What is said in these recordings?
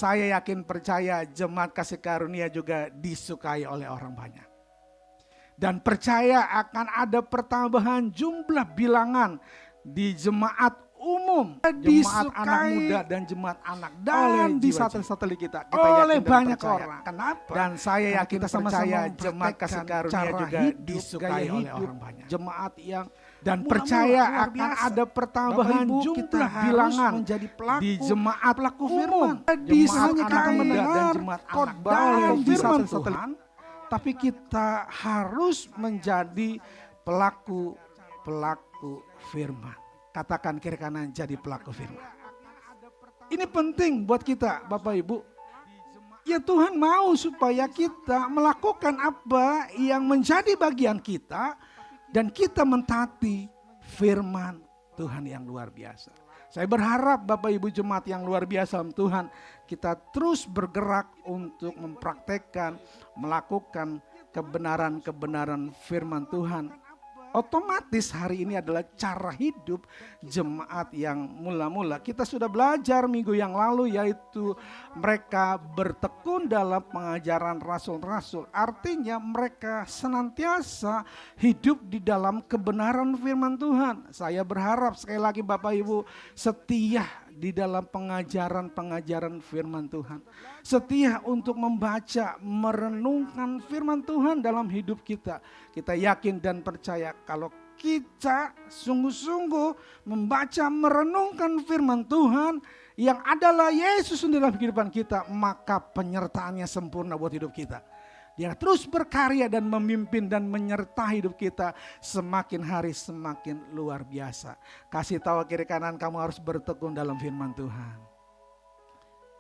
Saya yakin percaya jemaat kasih karunia juga disukai oleh orang banyak. Dan percaya akan ada pertambahan jumlah bilangan di jemaat umum, jemaat anak muda dan jemaat anak dan di satelit kita oleh banyak orang. Kenapa? Dan saya yakin percaya jemaat kasih karunia juga disukai oleh orang banyak. Jemaat yang dan percaya akan ada pertambahan jumlah bilangan menjadi di jemaat umum, jemaat anak muda dan jemaat anak dan di satelit Tuhan. Tapi kita harus menjadi pelaku firman. Katakan kiri kanan, jadi pelaku firman. Ini penting buat kita Bapak Ibu. Ya Tuhan mau supaya kita melakukan apa yang menjadi bagian kita. Dan kita mentaati firman Tuhan yang luar biasa. Saya berharap Bapak Ibu jemaat yang luar biasa Tuhan, kita terus bergerak untuk mempraktekkan, melakukan kebenaran-kebenaran firman Tuhan. Otomatis hari ini adalah cara hidup jemaat yang mula-mula. Kita sudah belajar minggu yang lalu yaitu mereka bertekun dalam pengajaran rasul-rasul. Artinya mereka senantiasa hidup di dalam kebenaran firman Tuhan. Saya berharap sekali lagi Bapak Ibu setia di dalam pengajaran-pengajaran firman Tuhan. Setia untuk membaca, merenungkan firman Tuhan dalam hidup kita. Kita yakin dan percaya kalau kita sungguh-sungguh membaca, merenungkan firman Tuhan yang adalah Yesus dalam kehidupan kita, maka penyertaannya sempurna buat hidup kita. Dia terus berkarya dan memimpin dan menyertai hidup kita semakin hari semakin luar biasa. Kasih tahu kiri kanan kamu harus bertekun dalam firman Tuhan.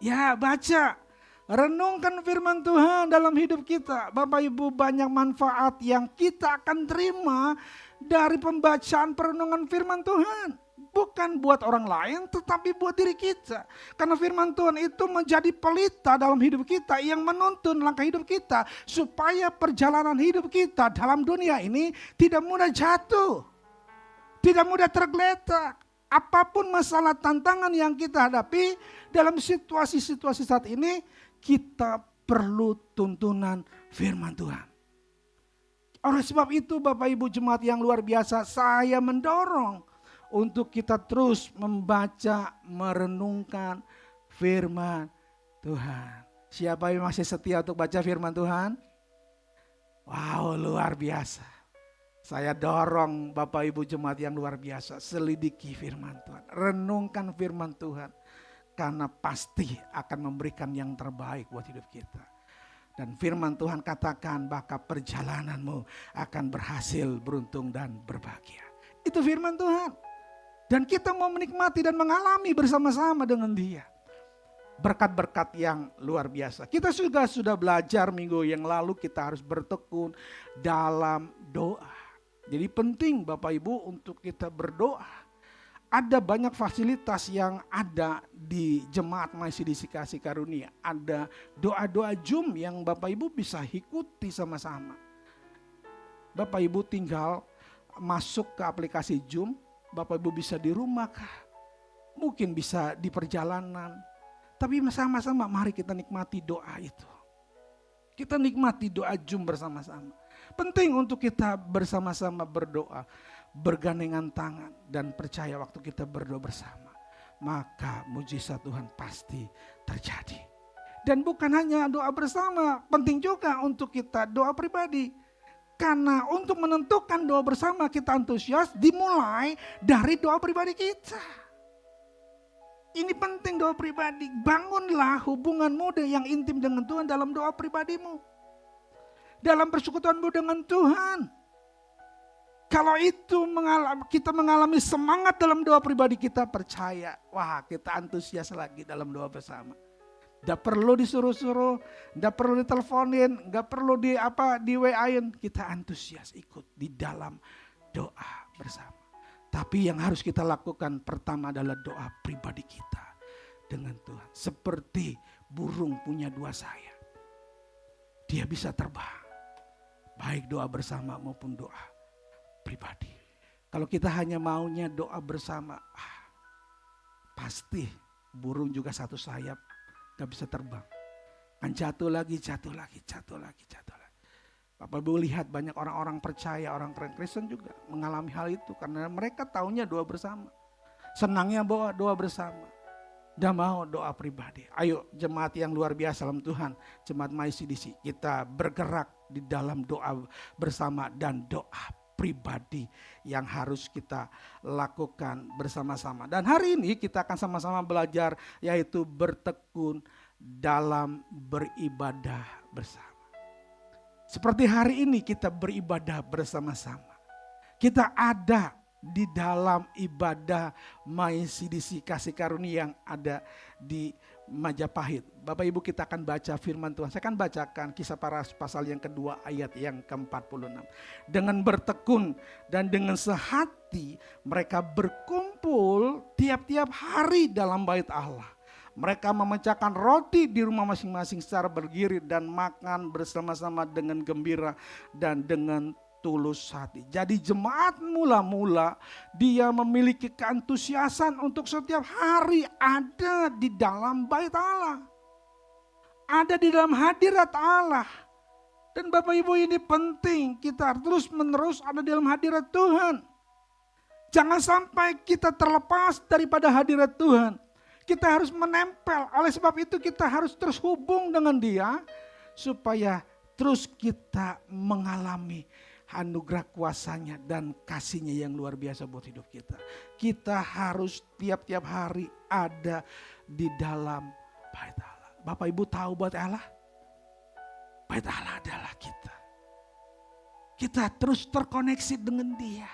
Ya baca, renungkan firman Tuhan dalam hidup kita. Bapak Ibu banyak manfaat yang kita akan terima dari pembacaan perenungan firman Tuhan. Bukan buat orang lain tetapi buat diri kita. Karena firman Tuhan itu menjadi pelita dalam hidup kita yang menuntun langkah hidup kita. Supaya perjalanan hidup kita dalam dunia ini tidak mudah jatuh. Tidak mudah tergeletak. Apapun masalah tantangan yang kita hadapi dalam situasi-situasi saat ini, kita perlu tuntunan firman Tuhan. Oleh sebab itu Bapak Ibu jemaat yang luar biasa, saya mendorong untuk kita terus membaca, merenungkan firman Tuhan. Siapa yang masih setia untuk baca firman Tuhan? Wow, luar biasa. Saya dorong Bapak Ibu jemaat yang luar biasa, selidiki firman Tuhan. Renungkan firman Tuhan. Karena pasti akan memberikan yang terbaik buat hidup kita. Dan firman Tuhan katakan bahwa perjalananmu akan berhasil, beruntung dan berbahagia. Itu firman Tuhan. Dan kita mau menikmati dan mengalami bersama-sama dengan Dia. Berkat-berkat yang luar biasa. Kita sudah belajar minggu yang lalu kita harus bertekun dalam doa. Jadi penting Bapak Ibu untuk kita berdoa. Ada banyak fasilitas yang ada di jemaat Maisih Kasih Karunia. Ada doa-doa Zoom yang Bapak Ibu bisa ikuti sama-sama. Bapak Ibu tinggal masuk ke aplikasi Zoom. Bapak Ibu bisa di rumah kah? Mungkin bisa di perjalanan. Tapi sama-sama mari kita nikmati doa itu. Kita nikmati doa Zoom bersama-sama. Penting untuk kita bersama-sama berdoa. Bergandengan tangan dan percaya waktu kita berdoa bersama. Maka mujizat Tuhan pasti terjadi. Dan bukan hanya doa bersama. Penting juga untuk kita doa pribadi. Karena untuk menentukan doa bersama kita antusias dimulai dari doa pribadi kita. Ini penting doa pribadi. Bangunlah hubunganmu yang intim dengan Tuhan dalam doa pribadimu. Dalam persekutuanmu dengan Tuhan. Kalau itu kita mengalami semangat dalam doa pribadi kita percaya. Wah kita antusias lagi dalam doa bersama. Gak perlu disuruh-suruh, gak perlu diteleponin, gak perlu di WA-in. Kita antusias ikut di dalam doa bersama. Tapi yang harus kita lakukan pertama adalah doa pribadi kita dengan Tuhan. Seperti burung punya dua sayap. Dia bisa terbang. Baik doa bersama maupun doa pribadi. Kalau kita hanya maunya doa bersama, pasti burung juga satu sayap. gak bisa terbang. Kan jatuh lagi. Bapak Ibu lihat banyak orang-orang percaya, orang Kristen juga mengalami hal itu. Karena mereka taunya doa bersama. Senangnya bawa doa bersama. Dan mau doa pribadi. Ayo jemaat yang luar biasa dalam Tuhan. Jemaat MyCDC, kita bergerak di dalam doa bersama dan doa pribadi yang harus kita lakukan bersama-sama. Dan hari ini kita akan sama-sama belajar yaitu bertekun dalam beribadah bersama. Seperti hari ini kita beribadah bersama-sama. Kita ada di dalam ibadah MyCDC Kasih Karunia yang ada di Majapahit. Bapak Ibu, kita akan baca firman Tuhan. Saya akan bacakan Kisah Para pasal yang kedua ayat yang ke-46. Dengan bertekun dan dengan sehati mereka berkumpul tiap-tiap hari dalam bait Allah. Mereka memecahkan roti di rumah masing-masing secara bergilir dan makan bersama-sama dengan gembira dan dengan tulus hati. Jadi jemaat mula-mula dia memiliki keantusiasan untuk setiap hari ada di dalam bait Allah. Ada di dalam hadirat Allah. Dan Bapak Ibu, ini penting kita terus menerus ada di dalam hadirat Tuhan. Jangan sampai kita terlepas daripada hadirat Tuhan. Kita harus menempel, oleh sebab itu kita harus terus hubung dengan Dia supaya terus kita mengalami anugerah kuasanya dan kasihnya yang luar biasa buat hidup kita. Kita harus tiap-tiap hari ada di dalam bait Allah. Bapak Ibu tahu bait Allah? Bait Allah adalah kita. Kita terus terkoneksi dengan Dia.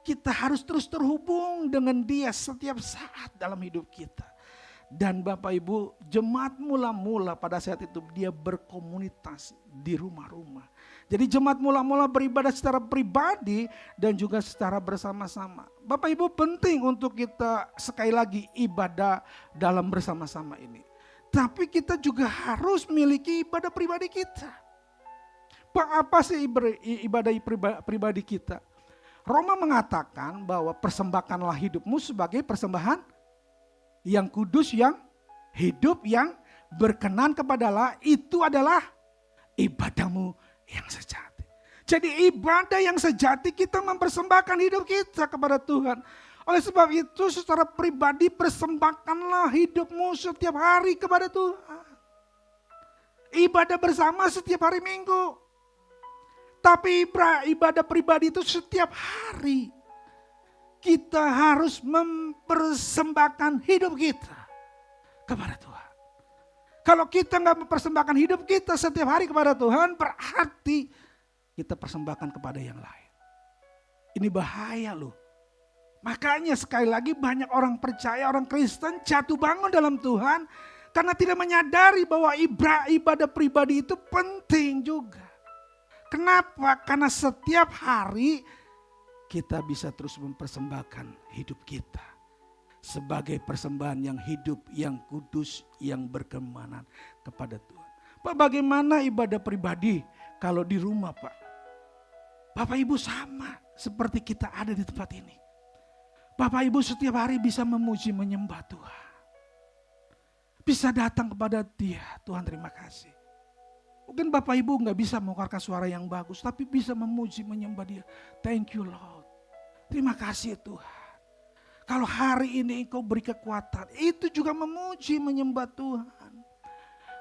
Kita harus terus terhubung dengan Dia setiap saat dalam hidup kita. Dan Bapak Ibu, jemaat mula-mula pada saat itu dia berkomunitas di rumah-rumah. Jadi jemaat mula-mula beribadah secara pribadi dan juga secara bersama-sama. Bapak Ibu, penting untuk kita sekali lagi ibadah dalam bersama-sama ini. Tapi kita juga harus miliki ibadah pribadi kita. Pak, apa sih ibadah pribadi kita? Roma mengatakan bahwa persembahkanlah hidupmu sebagai persembahan yang kudus, yang hidup, yang berkenan kepada Allah. Itu adalah ibadahmu yang sejati. Jadi ibadah yang sejati kita mempersembahkan hidup kita kepada Tuhan. Oleh sebab itu secara pribadi persembahkanlah hidupmu setiap hari kepada Tuhan. Ibadah bersama setiap hari Minggu. Tapi ibadah pribadi itu setiap hari. Kita harus mempersembahkan hidup kita kepada Tuhan. Kalau kita nggak mempersembahkan hidup kita setiap hari kepada Tuhan, berarti kita persembahkan kepada yang lain. Ini bahaya loh. Makanya sekali lagi banyak orang percaya, orang Kristen jatuh bangun dalam Tuhan karena tidak menyadari bahwa ibadah pribadi itu penting juga. Kenapa? Karena setiap hari kita bisa terus mempersembahkan hidup kita sebagai persembahan yang hidup, yang kudus, yang berkenan kepada Tuhan. Pak, bagaimana ibadah pribadi kalau di rumah, Pak? Bapak Ibu sama seperti kita ada di tempat ini. Bapak Ibu setiap hari bisa memuji menyembah Tuhan. Bisa datang kepada Dia, Tuhan terima kasih. Mungkin Bapak Ibu gak bisa mengeluarkan suara yang bagus, tapi bisa memuji menyembah Dia. Thank you Lord. Terima kasih Tuhan. Kalau hari ini Engkau beri kekuatan, itu juga memuji menyembah Tuhan.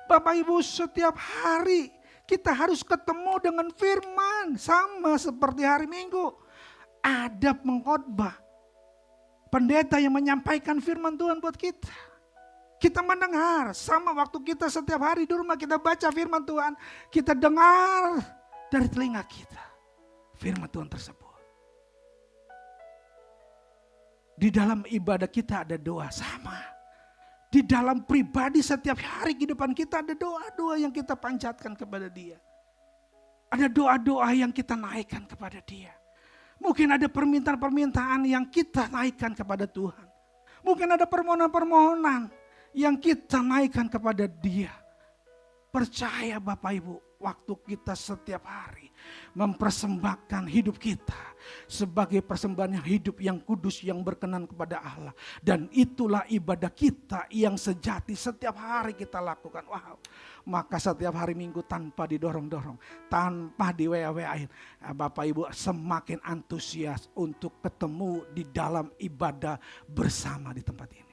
Bapak Ibu setiap hari kita harus ketemu dengan firman. Sama seperti hari Minggu. Ada pengkhotbah. Pendeta yang menyampaikan firman Tuhan buat kita. Kita mendengar, sama waktu kita setiap hari di rumah kita baca firman Tuhan. Kita dengar dari telinga kita firman Tuhan tersebut. Di dalam ibadah kita ada doa sama. Di dalam pribadi setiap hari kehidupan kita ada doa-doa yang kita panjatkan kepada Dia. Ada doa-doa yang kita naikkan kepada Dia. Mungkin ada permintaan-permintaan yang kita naikkan kepada Tuhan. Mungkin ada permohonan-permohonan yang kita naikkan kepada Dia. Percaya Bapak Ibu, waktu kita setiap hari mempersembahkan hidup kita sebagai persembahan yang hidup, yang kudus, yang berkenan kepada Allah. Dan itulah ibadah kita yang sejati setiap hari kita lakukan. Wow. Maka setiap hari Minggu tanpa didorong-dorong, tanpa diwa-wain, Bapak Ibu semakin antusias untuk ketemu di dalam ibadah bersama di tempat ini.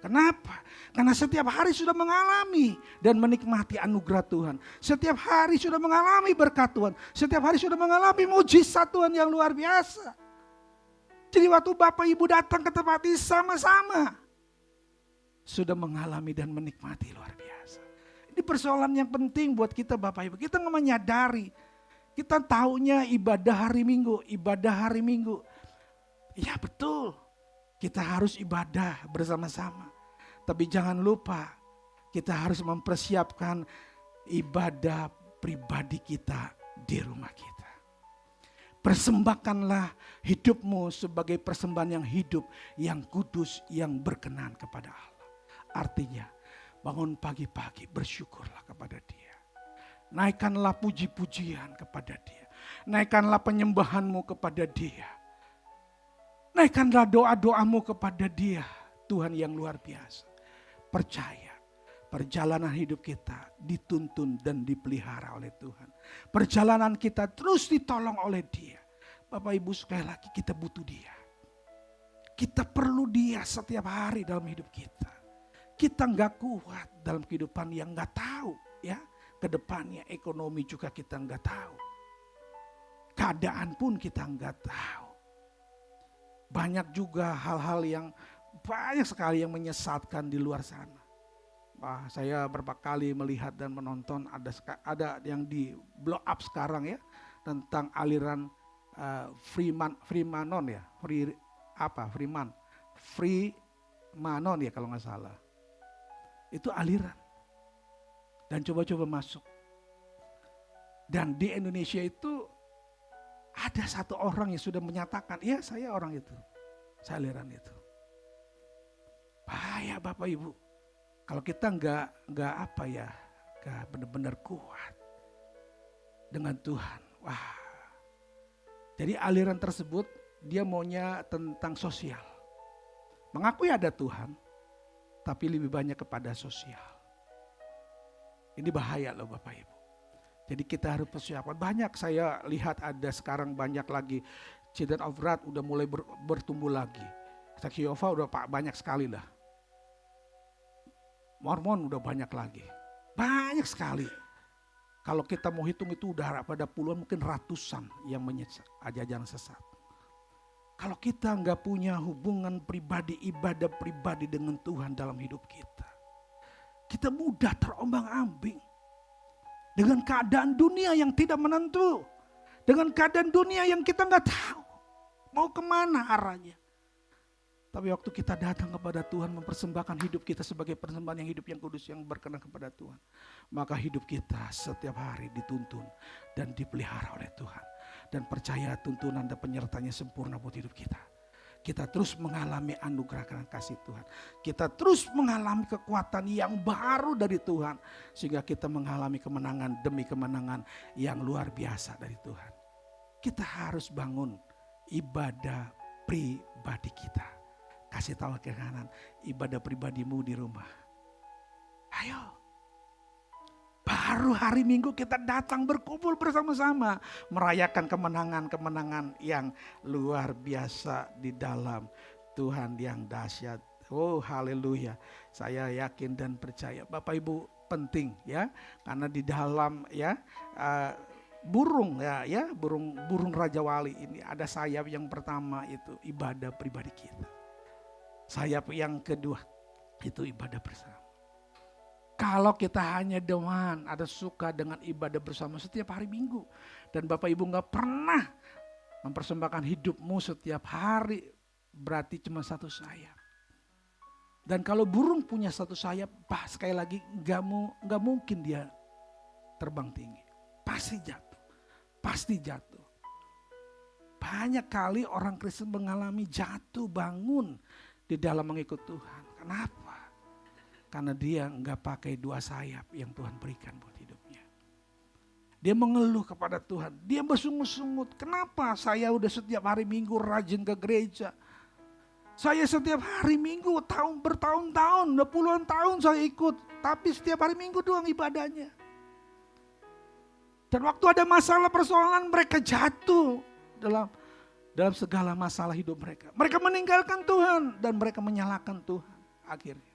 Kenapa? Karena setiap hari sudah mengalami dan menikmati anugerah Tuhan. Setiap hari sudah mengalami berkat Tuhan. Setiap hari sudah mengalami mujizat Tuhan yang luar biasa. Jadi waktu Bapak Ibu datang ke tempat ini sama-sama sudah mengalami dan menikmati luar biasa. Ini persoalan yang penting buat kita Bapak Ibu. Kita nggak menyadari. Kita taunya ibadah hari Minggu, ibadah hari Minggu. Ya betul. Kita harus ibadah bersama-sama. Tapi jangan lupa kita harus mempersiapkan ibadah pribadi kita di rumah kita. Persembahkanlah hidupmu sebagai persembahan yang hidup, yang kudus, yang berkenan kepada Allah. Artinya bangun pagi-pagi bersyukurlah kepada Dia. Naikkanlah puji-pujian kepada Dia. Naikkanlah penyembahanmu kepada Dia. Naikkanlah doa-doamu kepada Dia, Tuhan yang luar biasa. Percaya, perjalanan hidup kita dituntun dan dipelihara oleh Tuhan. Perjalanan kita terus ditolong oleh Dia. Bapak Ibu sekali lagi kita butuh Dia. Kita perlu Dia setiap hari dalam hidup kita. Kita nggak kuat dalam kehidupan yang nggak tahu ya. Kedepannya ekonomi juga kita nggak tahu. Keadaan pun kita nggak tahu. Banyak juga hal-hal yang banyak sekali yang menyesatkan di luar sana. Wah, saya berapa kali melihat dan menonton ada yang di blow up sekarang ya tentang aliran Freemanon ya, Freemanon ya kalau nggak salah. Itu aliran dan coba-coba masuk. Dan di Indonesia itu ada satu orang yang sudah menyatakan, ya saya orang itu, saya aliran itu. Bahaya Bapak Ibu, kalau kita nggak benar-benar kuat dengan Tuhan. Wah, jadi aliran tersebut dia maunya tentang sosial, mengakui ada Tuhan, tapi lebih banyak kepada sosial. Ini bahaya loh Bapak Ibu. Jadi kita harus persiapan. Banyak saya lihat ada sekarang banyak lagi Children of Wrath udah mulai bertumbuh lagi. Saksi Yehova udah banyak sekali lah. Mormon udah banyak lagi. Banyak sekali. Kalau kita mau hitung itu udah pada puluhan mungkin ratusan yang ajaran sesat. Kalau kita nggak punya hubungan pribadi, ibadah pribadi dengan Tuhan dalam hidup kita. Kita mudah terombang-ambing. Dengan keadaan dunia yang tidak menentu. Dengan keadaan dunia yang kita nggak tahu. Mau kemana arahnya. Tapi waktu kita datang kepada Tuhan mempersembahkan hidup kita sebagai persembahan yang hidup yang kudus yang berkenan kepada Tuhan. Maka hidup kita setiap hari dituntun dan dipelihara oleh Tuhan. Dan percaya tuntunan dan penyertanya sempurna buat hidup kita. Kita terus mengalami anugerah dan kasih Tuhan. Kita terus mengalami kekuatan yang baru dari Tuhan. Sehingga kita mengalami kemenangan demi kemenangan yang luar biasa dari Tuhan. Kita harus bangun ibadah pribadi kita. Kasih tahu ke kanan, ibadah pribadimu di rumah. Ayo. Baru hari Minggu kita datang berkumpul bersama-sama. Merayakan kemenangan-kemenangan yang luar biasa di dalam Tuhan yang dahsyat. Oh haleluya. Saya yakin dan percaya. Bapak Ibu penting ya. Karena di dalam ya burung burung Raja Wali ini ada sayap yang pertama itu ibadah pribadi kita. Sayap yang kedua itu ibadah bersama. Kalau kita hanya dewan, ada suka dengan ibadah bersama setiap hari Minggu. Dan Bapak Ibu gak pernah mempersembahkan hidupmu setiap hari, berarti cuma satu sayap. Dan kalau burung punya satu sayap, sekali lagi gak mungkin dia terbang tinggi. Pasti jatuh. Banyak kali orang Kristen mengalami jatuh bangun di dalam mengikut Tuhan. Kenapa? Karena dia nggak pakai dua sayap yang Tuhan berikan buat hidupnya. Dia mengeluh kepada Tuhan. Dia bersungut-sungut. Kenapa saya udah setiap hari Minggu rajin ke gereja? Saya setiap hari Minggu bertahun-tahun, udah puluhan tahun saya ikut. Tapi setiap hari Minggu doang ibadahnya. Dan waktu ada masalah persoalan mereka jatuh dalam segala masalah hidup mereka. Mereka meninggalkan Tuhan dan mereka menyalahkan Tuhan akhirnya.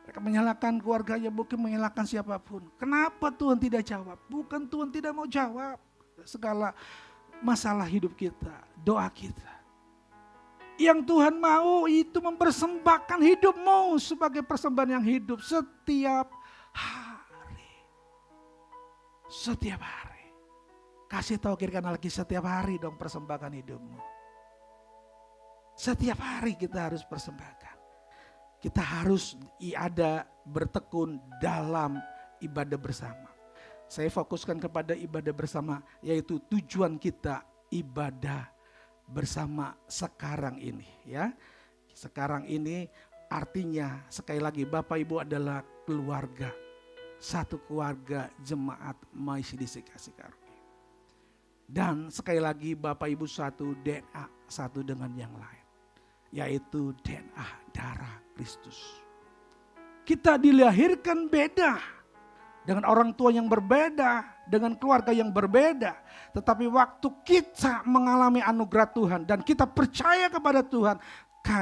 Mereka menyalahkan keluarganya, mungkin menyalahkan siapapun. Kenapa Tuhan tidak jawab? Bukan Tuhan tidak mau jawab segala masalah hidup kita, doa kita. Yang Tuhan mau itu mempersembahkan hidupmu sebagai persembahan yang hidup setiap hari. Setiap hari. Kasih tahu kiri kanan lagi, setiap hari dong persembahkan hidupmu. Setiap hari kita harus persembahkan. Kita harus bertekun dalam ibadah bersama. Saya fokuskan kepada ibadah bersama, yaitu tujuan kita ibadah bersama sekarang ini. Ya, sekarang ini artinya sekali lagi Bapak Ibu adalah keluarga, satu keluarga jemaat Maisdisi Kasih Karunia. Dan sekali lagi Bapak Ibu satu DNA, satu dengan yang lain, yaitu DNA darah Kristus. Kita dilahirkan beda dengan orang tua yang berbeda, dengan keluarga yang berbeda. Tetapi waktu kita mengalami anugerah Tuhan dan kita percaya kepada Tuhan,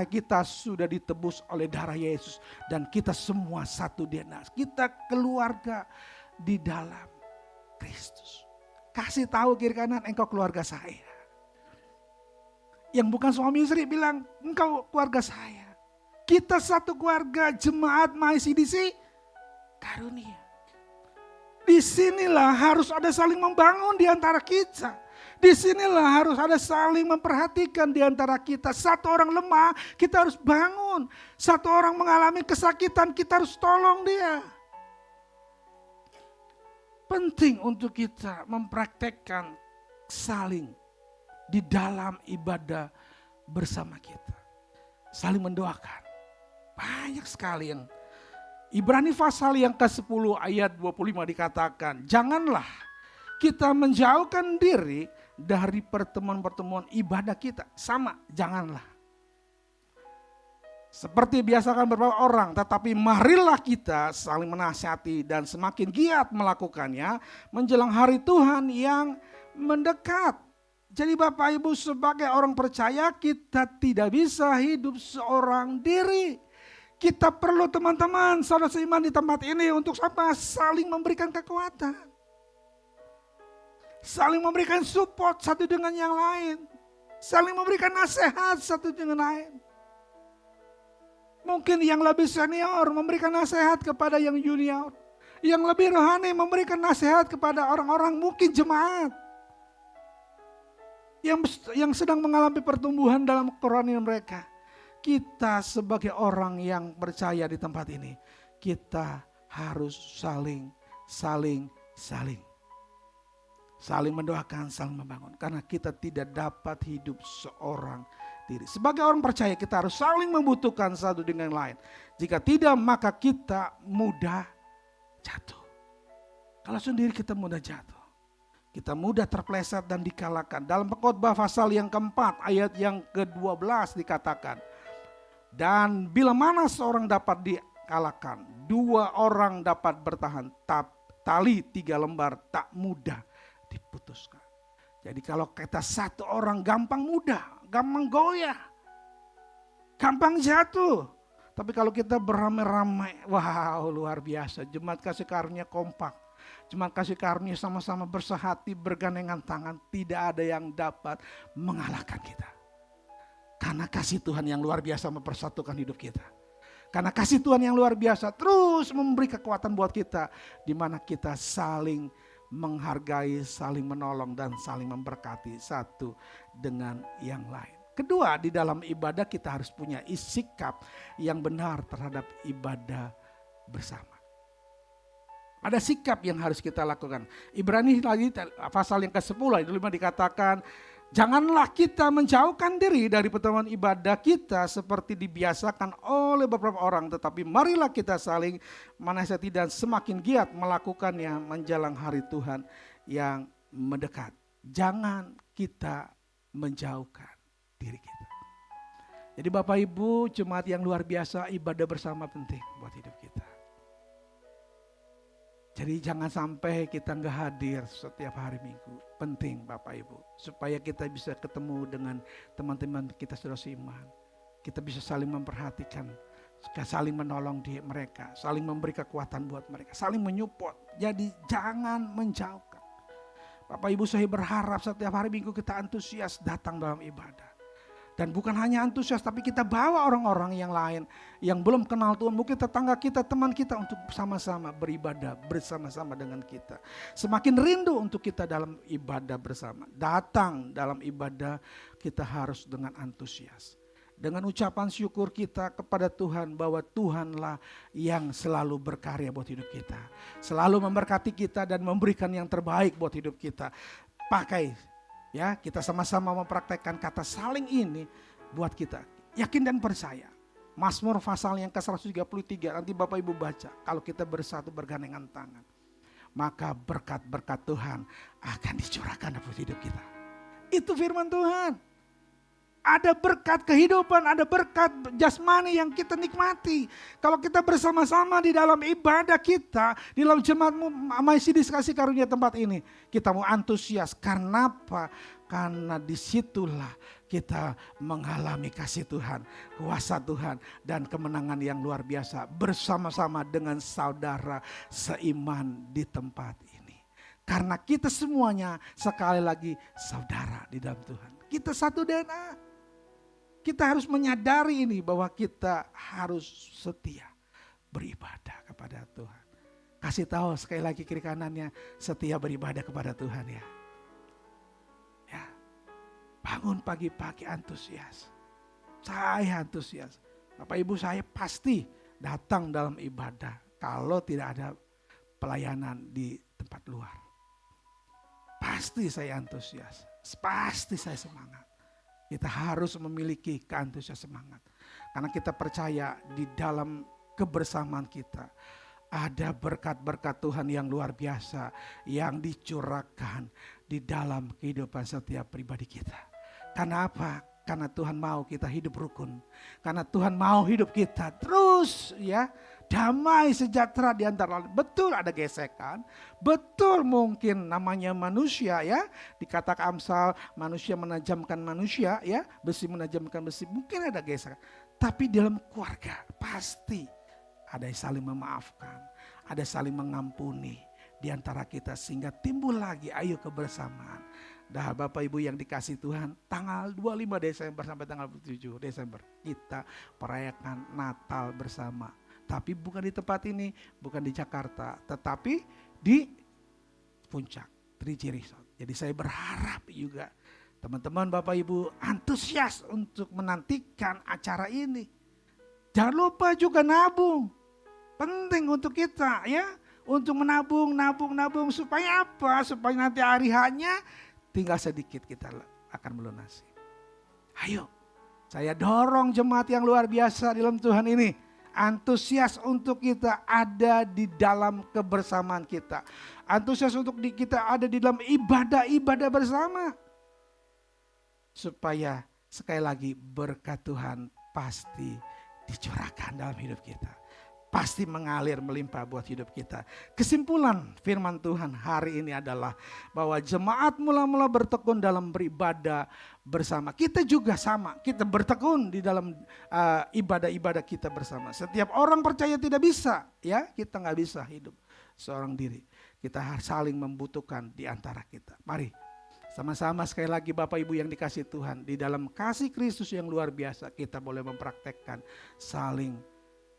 kita sudah ditebus oleh darah Yesus dan kita semua satu DNA. Kita keluarga di dalam Kristus. Kasih tahu kiri kanan, engkau keluarga saya. Yang bukan suami istri bilang, engkau keluarga saya. Kita satu keluarga jemaat Maisdisi Karunia. Disinilah harus ada saling membangun di antara kita. Disinilah harus ada saling memperhatikan di antara kita. Satu orang lemah, kita harus bangun. Satu orang mengalami kesakitan, kita harus tolong dia. Penting untuk kita mempraktekkan saling di dalam ibadah bersama kita. Saling mendoakan. Banyak sekali yang Ibrani pasal yang ke-10 ayat 25 dikatakan, janganlah kita menjauhkan diri dari pertemuan-pertemuan ibadah kita. Sama, janganlah. Seperti biasakan beberapa orang, tetapi marilah kita saling menasihati dan semakin giat melakukannya menjelang hari Tuhan yang mendekat. Jadi Bapak Ibu sebagai orang percaya kita tidak bisa hidup seorang diri. Kita perlu teman-teman, saudara seiman di tempat ini untuk apa? Saling memberikan kekuatan. Saling memberikan support satu dengan yang lain. Saling memberikan nasihat satu dengan lain. Mungkin yang lebih senior memberikan nasihat kepada yang junior. Yang lebih rohani memberikan nasihat kepada orang-orang mungkin jemaat. Yang sedang mengalami pertumbuhan dalam kerohanian mereka. Kita sebagai orang yang percaya di tempat ini, kita harus saling mendoakan, saling membangun. Karena kita tidak dapat hidup seorang diri. Sebagai orang percaya kita harus saling membutuhkan satu dengan yang lain. Jika tidak maka kita mudah jatuh. Kalau sendiri kita mudah jatuh. Kita mudah terpeleset dan dikalahkan. Dalam Pengkhotbah pasal yang keempat ayat yang ke-12 dikatakan. Dan bila mana seorang dapat dikalahkan, dua orang dapat bertahan, tali 3 lembar tak mudah diputuskan. Jadi kalau kita satu orang gampang mudah, gampang goyah, gampang jatuh. Tapi kalau kita beramai-ramai, wow luar biasa. Jemaat Kasih Karunia kompak. Jemaat Kasih Karunia sama-sama bersehati, bergandengan tangan. Tidak ada yang dapat mengalahkan kita. Karena kasih Tuhan yang luar biasa mempersatukan hidup kita. Karena kasih Tuhan yang luar biasa terus memberi kekuatan buat kita. Di mana kita saling menghargai, saling menolong dan saling memberkati satu dengan yang lain. Kedua, di dalam ibadah kita harus punya sikap yang benar terhadap ibadah bersama. Ada sikap yang harus kita lakukan. Ibrani lagi pasal yang ke-10 ayat 5 dikatakan, Janganlah kita menjauhkan diri dari pertemuan ibadah kita seperti dibiasakan oleh beberapa orang, tetapi marilah kita saling menasihati dan semakin giat melakukannya menjelang hari Tuhan yang mendekat. Jangan kita menjauhkan diri kita. Jadi Bapak Ibu, jemaat yang luar biasa, ibadah bersama penting buat hidup kita. Jadi jangan sampai kita nggak hadir setiap hari Minggu. Penting Bapak Ibu. Supaya kita bisa ketemu dengan teman-teman kita saudara seiman. Kita bisa saling memperhatikan. Saling menolong mereka. Saling memberi kekuatan buat mereka. Saling menyupport. Jadi jangan menjauhkan. Bapak Ibu, saya berharap setiap hari Minggu kita antusias datang dalam ibadah. Dan bukan hanya antusias, tapi kita bawa orang-orang yang lain yang belum kenal Tuhan, mungkin tetangga kita, teman kita, untuk sama-sama beribadah bersama-sama dengan kita. Semakin rindu untuk kita dalam ibadah bersama. Datang dalam ibadah kita harus dengan antusias. Dengan ucapan syukur kita kepada Tuhan bahwa Tuhanlah yang selalu berkarya buat hidup kita. Selalu memberkati kita dan memberikan yang terbaik buat hidup kita. Pakai. Ya, kita sama-sama mempraktekkan kata saling ini buat kita. Yakin dan percaya. Mazmur pasal yang ke-133 nanti Bapak Ibu baca. Kalau kita bersatu bergandengan tangan, maka berkat-berkat Tuhan akan dicurahkan dalam hidup kita. Itu firman Tuhan. Ada berkat kehidupan, ada berkat jasmani yang kita nikmati. Kalau kita bersama-sama di dalam ibadah kita, di dalam jemaat Maisidis Kasih Karunia tempat ini, kita mau antusias. Karena apa? Karena disitulah kita mengalami kasih Tuhan, kuasa Tuhan, dan kemenangan yang luar biasa bersama-sama dengan saudara seiman di tempat ini. Karena kita semuanya sekali lagi saudara di dalam Tuhan. Kita satu DNA. Kita harus menyadari ini bahwa kita harus setia beribadah kepada Tuhan. Kasih tahu sekali lagi kiri kanannya, setia beribadah kepada Tuhan ya. Ya. Bangun pagi-pagi antusias. Saya antusias. Bapak Ibu, saya pasti datang dalam ibadah kalau tidak ada pelayanan di tempat luar. Pasti saya antusias. Pasti saya semangat. Kita harus memiliki keantusias semangat. Karena kita percaya di dalam kebersamaan kita ada berkat-berkat Tuhan yang luar biasa yang dicurahkan di dalam kehidupan setiap pribadi kita. Karena apa? Karena Tuhan mau kita hidup rukun. Karena Tuhan mau hidup kita terus ya damai sejahtera di antara. Betul ada gesekan, betul mungkin namanya manusia ya. Dikatakan Amsal, manusia menajamkan manusia ya, besi menajamkan besi. Mungkin ada gesekan. Tapi dalam keluarga pasti ada yang saling memaafkan, ada saling mengampuni di antara kita sehingga timbul lagi ayo kebersamaan. Dah Bapak Ibu yang dikasih Tuhan, tanggal 25 Desember sampai tanggal 7 Desember kita merayakan Natal bersama. Tapi bukan di tempat ini, bukan di Jakarta, tetapi di Puncak, 3G Resort. Jadi saya berharap juga teman-teman Bapak Ibu antusias untuk menantikan acara ini. Jangan lupa juga nabung. Penting untuk kita ya, untuk menabung supaya apa? Supaya nanti hari hanya tinggal sedikit kita akan melunasi. Ayo, saya dorong jemaat yang luar biasa di dalam Tuhan ini. Antusias untuk kita ada di dalam kebersamaan kita. Antusias untuk kita ada di dalam ibadah-ibadah bersama. Supaya sekali lagi berkat Tuhan pasti dicurahkan dalam hidup kita. Pasti mengalir melimpah buat hidup kita. Kesimpulan firman Tuhan hari ini adalah bahwa jemaat mula-mula bertekun dalam beribadah bersama. Kita juga sama, kita bertekun di dalam ibadah-ibadah kita bersama. Setiap orang percaya tidak bisa, ya kita nggak bisa hidup seorang diri. Kita harus saling membutuhkan di antara kita. Mari sama-sama sekali lagi Bapak Ibu yang dikasih Tuhan. Di dalam kasih Kristus yang luar biasa kita boleh mempraktekkan saling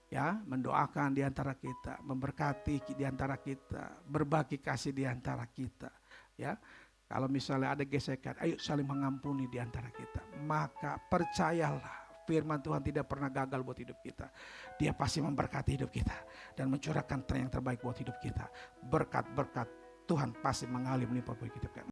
ya, mendoakan di antara kita, memberkati di antara kita, berbagi kasih di antara kita. Ya, kalau misalnya ada gesekan, ayo saling mengampuni di antara kita. Maka percayalah, firman Tuhan tidak pernah gagal buat hidup kita. Dia pasti memberkati hidup kita dan mencurahkan yang terbaik buat hidup kita. Berkat-berkat Tuhan pasti mengalir melimpah buat hidup kita.